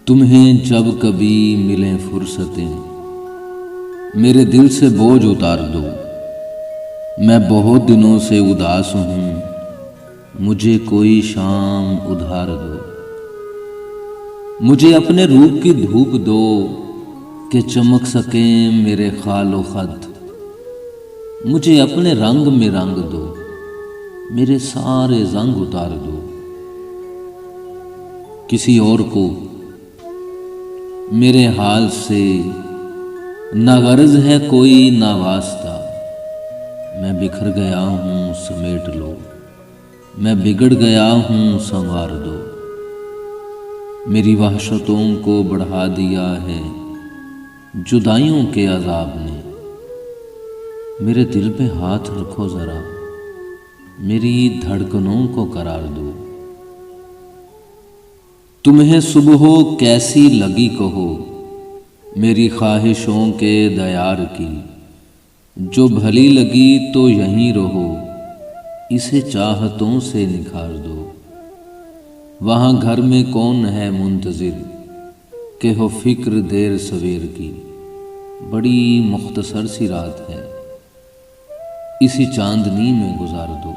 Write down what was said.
तुम्हें जब कभी मिलें फुर्सतें, मेरे दिल से बोझ उतार दो। मैं बहुत दिनों से उदास हूँ, मुझे कोई शाम उधार दो। मुझे अपने रूप की धूप दो कि चमक सकें मेरे खालो खत। मुझे अपने रंग में रंग दो, मेरे सारे जंग उतार दो। किसी और को मेरे हाल से ना गर्ज है कोई ना वास्ता। मैं बिखर गया हूँ समेट लो, मैं बिगड़ गया हूँ संवार दो। मेरी वहशतों को बढ़ा दिया है जुदाइयों के अजाब ने। मेरे दिल पे हाथ रखो जरा, मेरी धड़कनों को करार दो। तुम्हें सुबह कैसी लगी कहो, मेरी ख्वाहिशों के दयार की। जो भली लगी तो यहीं रहो, इसे चाहतों से निखार दो। वहाँ घर में कौन है मुंतजिर के हो फिक्र देर सवेर की। बड़ी मुख्तसर सी रात है, इसी चांदनी में गुजार दो।